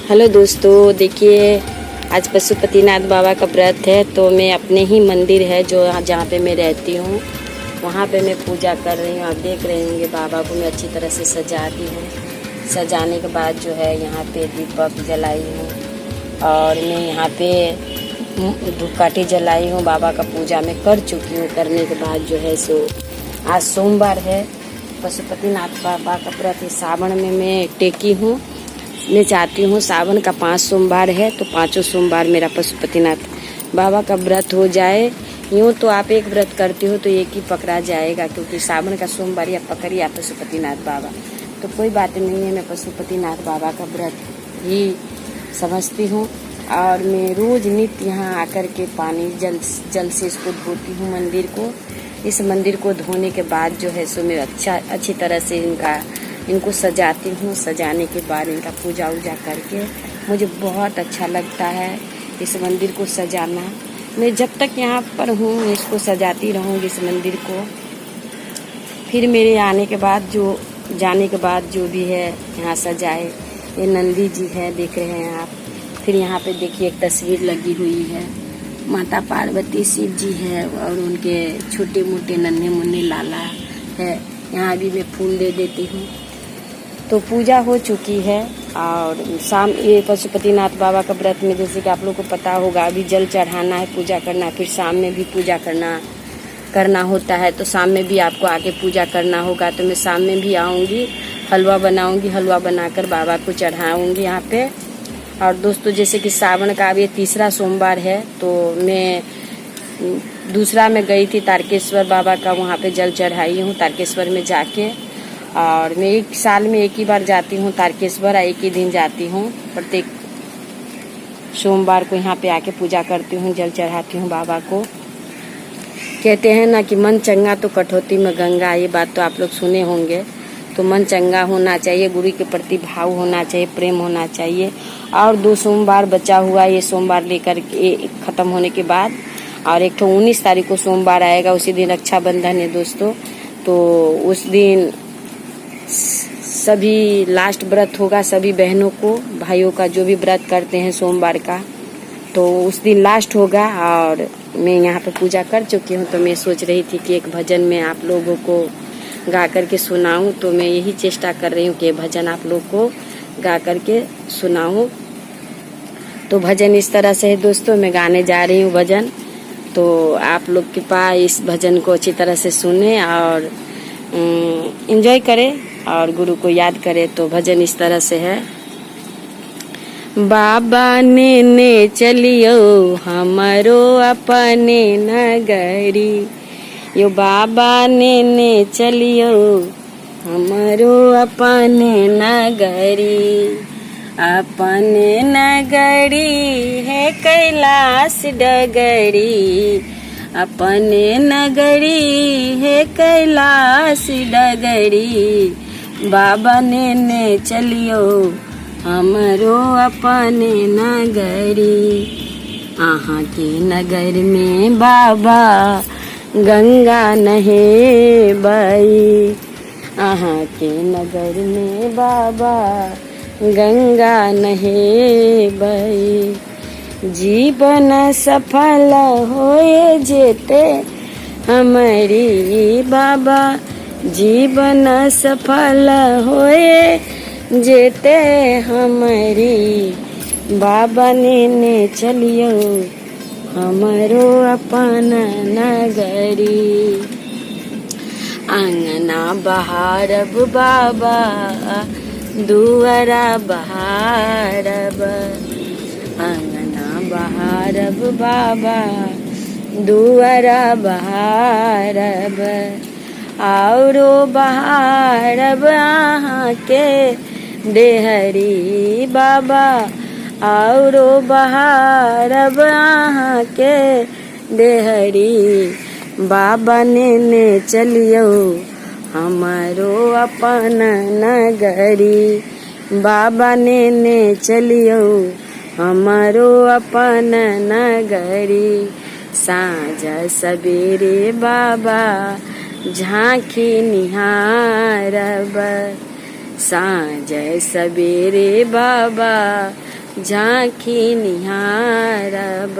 Hello दोस्तों, देखिए आज पशुपतिनाथ बाबा का व्रत है। तो मैं अपने ही मंदिर है जो जहाँ पे मैं रहती हूँ वहाँ पे मैं पूजा कर रही हूँ। आप देख रहे होंगे बाबा को मैं अच्छी तरह से सजाती हूँ। सजाने के बाद जो है यहाँ पे दीपक जलाई हूँ और मैं यहाँ पे धूपकाठी जलाई हूँ। बाबा का पूजा मैं कर चुकी हूँ। करने के बाद जो है सो आज सोमवार है, पशुपतिनाथ बाबा का व्रत है। सावन में मैं टेकी हूँ। मैं चाहती हूँ सावन का 5 सोमवार है तो 5 सोमवार मेरा पशुपतिनाथ बाबा का व्रत हो जाए। यूँ तो आप एक व्रत करते हो तो एक ही पकड़ा जाएगा, क्योंकि सावन का सोमवार या पकड़िया पशुपतिनाथ बाबा, तो कोई बात नहीं है। मैं पशुपतिनाथ बाबा का व्रत ही समझती हूँ और मैं रोज नित्य यहाँ आकर के पानी जल से इसको धोती हूँ। मंदिर को, इस मंदिर को धोने के बाद जो है सो मैं अच्छी तरह से इनको सजाती हूँ। सजाने के बाद इनका पूजा वूजा करके मुझे बहुत अच्छा लगता है इस मंदिर को सजाना। मैं जब तक यहाँ पर हूँ इसको सजाती रहूँगी इस मंदिर को। फिर मेरे आने के बाद जाने के बाद जो भी है यहाँ सजाए, ये नंदी जी है, देख रहे हैं आप। फिर यहाँ पे देखिए एक तस्वीर लगी हुई है, माता पार्वती शिव जी है और उनके छोटे मोटे नन्हे मुन्ने लाला है। यहाँ भी मैं फूल दे देती हूँ। तो पूजा हो चुकी है और शाम ये पशुपतिनाथ बाबा का व्रत में जैसे कि आप लोगों को पता होगा अभी जल चढ़ाना है, पूजा करना है। फिर शाम में भी पूजा करना होता है, तो शाम में भी आपको आके पूजा करना होगा। तो मैं शाम में भी आऊँगी, हलवा बनाऊँगी, हलवा बनाकर बाबा को चढ़ाऊँगी यहाँ पे। और दोस्तों जैसे कि सावन का अब ये 3रा सोमवार है तो मैं दूसरा में गई थी तारकेश्वर बाबा का, वहाँ पे जल चढ़ाई हूँ तारकेश्वर में जाके। और मैं 1 साल में 1 ही बार जाती हूँ तारकेश्वर, 1 ही दिन जाती हूँ। प्रत्येक सोमवार को यहाँ पे आके पूजा करती हूँ, जल चढ़ाती हूँ बाबा को। कहते हैं ना कि मन चंगा तो कटौती में गंगा, ये बात तो आप लोग सुने होंगे। तो मन चंगा होना चाहिए, गुरु के प्रति भाव होना चाहिए, प्रेम होना चाहिए। और 2 सोमवार बचा हुआ, ये सोमवार लेकर के ख़त्म होने के बाद और एक तो 19 तारीख को सोमवार आएगा, उसी दिन रक्षाबंधन है दोस्तों। तो उस दिन सभी लास्ट व्रत होगा, सभी बहनों को, भाइयों का जो भी व्रत करते हैं सोमवार का, तो उस दिन लास्ट होगा। और मैं यहाँ पे पूजा कर चुकी हूँ। तो मैं सोच रही थी कि एक भजन में आप लोगों को गा करके सुनाऊं। तो मैं यही चेष्टा कर रही हूँ कि भजन आप लोग को गा करके सुनाऊं। तो भजन इस तरह से है दोस्तों, मैं गाने जा रही हूँ भजन। तो आप लोग के पास इस भजन को अच्छी तरह से सुने और एंजॉय करें और गुरु को याद करें। तो भजन इस तरह से है। बाबा ने चलियो हमारो अपने नगरी, यो बाबा ने चलियो हमारो अपने नगरी। अपने नगरी है कैलाश डगरी, अपने नगरी है कैलाश डगरी। बाबा ने चलियो हमरो अपने नगरी। आहाँ के नगर में बाबा गंगा नहे बई, आहाँ के नगर में बाबा गंगा नहे बई। जीवन सफल होए जेते हमारी बाबा, जीवन सफल होए जेते हमारी। बाबा ने चलियो हमारो अपन नगरी। आंगना बहारब बाबा दुआरा बहारब, आंगना बहारब बाबा दुआरा बहारब। औरो बहारब आहाँ के डेहरी बाबा, औरो बहारब आहाँ के डेहरी। बाबा ने चलियो हमारो अपन नगरी, बाबा ने चलियो हमारो अपन नगरी। साँझ सवेरे बाबा झांकी निहारब, साँझ सवेरे बाबा झांकी निहारब।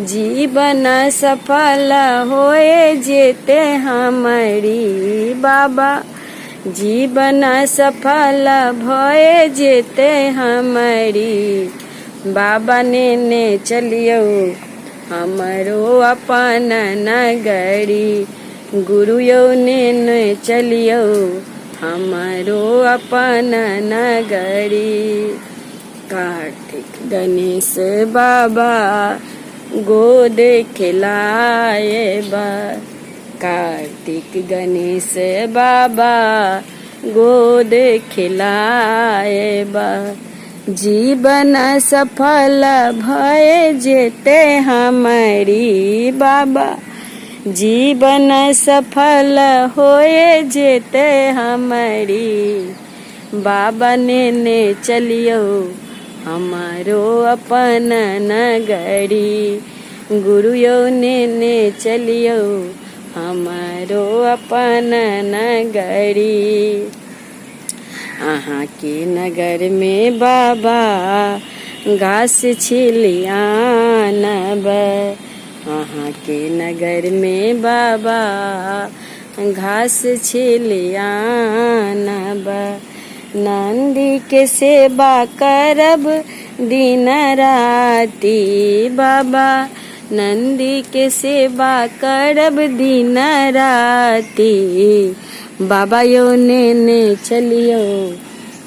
जीवन सफल होए जेते हमारी बाबा, जीवन सफल भए जेते हमारी। बाबा ने चलियो हमरो अपन नगरी, गुरु यो ने चलियो हमरो अपन नगरी। कार्तिक गणेश बाबा गोद खिलाए बा, कार्तिक गणेश बाबा गोद खिलाए बा। जीवन सफल भए जेते हमारी बाबा, जीवन सफल होए जेते हमारी। बाबा ने चलियो हमारो अपन नगरी, गुरु यो ने चलियो हमारो अपन नगरी। अहाँ के नगर में बाबा घास छिलियानब, अहाँ के नगर में बाबा घास छिलियानब। नंदी के सेवा करब दिन राती बाबा, नंदी के सेवा करब दिन राती। बाबा यो ने चलियो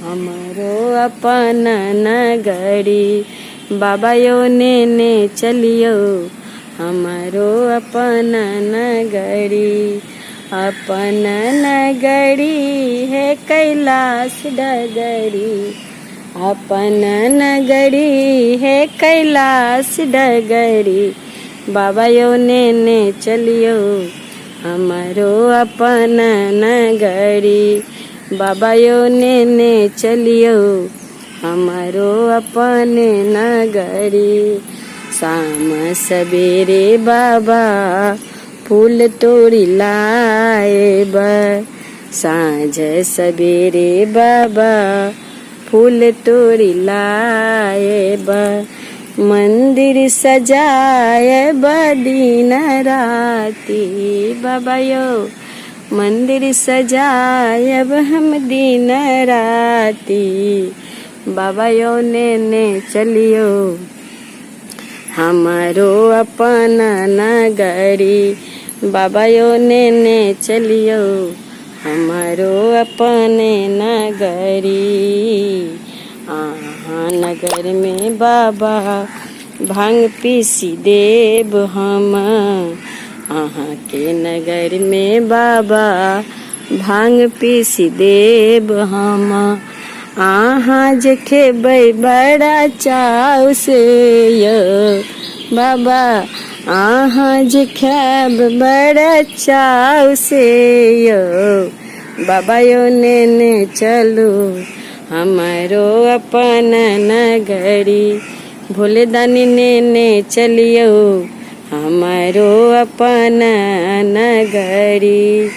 हमारो अपन नगरी, बाबा यो ने चलियो हमारो अपन नगरी। अपन नगरी है कैलाश डगरी, अपन नगरी है कैलाश डगरी। बाबा यो ने चलियो हमारो अपन नगरी, बाबा यो ने चलियो हमारो अपन नगरी। शाम सवेरे बाबा फूल तोड़ी लाए बा, साँझ सवेरे बाबा फूल तोड़ी लाए बा। मंदिर सजाए दिन राती बाबा यो, मंदिर सजायब हम दिन राती। बाबा यो ने चलियो हमारो अपन नगरी, बाबा यो ने चलियो हमारो अपन नगरी। आहाँ नगर में बाबा भांग पीसी देव हम, आहाँ के नगर में बाबा भांग पीसी देव हम। आहाँ जे खेबै बड़ा चाव से यो बाबा, आहाँ जे खेब बड़ा चाव से यो बाबा यो ने चलो हमारो अपन नगरी। भोले दानी ने चलियो हमारो अपन नगरी,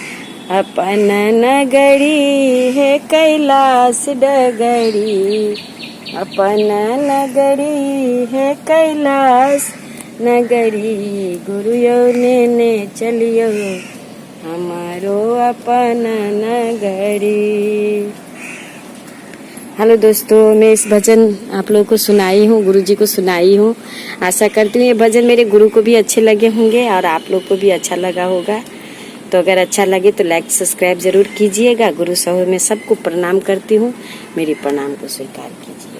अपन नगरी है कैलाश डगरी, अपन नगरी है कैलाश नगरी। गुरु यो ने चलियो हमारो अपन नगरी। हेलो दोस्तों, मैं इस भजन आप लोगों को सुनाई हूँ, गुरुजी को सुनाई हूँ। आशा करती हूँ ये भजन मेरे गुरु को भी अच्छे लगे होंगे और आप लोग को भी अच्छा लगा होगा। तो अगर अच्छा लगे तो लाइक सब्सक्राइब जरूर कीजिएगा। गुरु सहो में सबको प्रणाम करती हूँ, मेरी प्रणाम को स्वीकार कीजिए।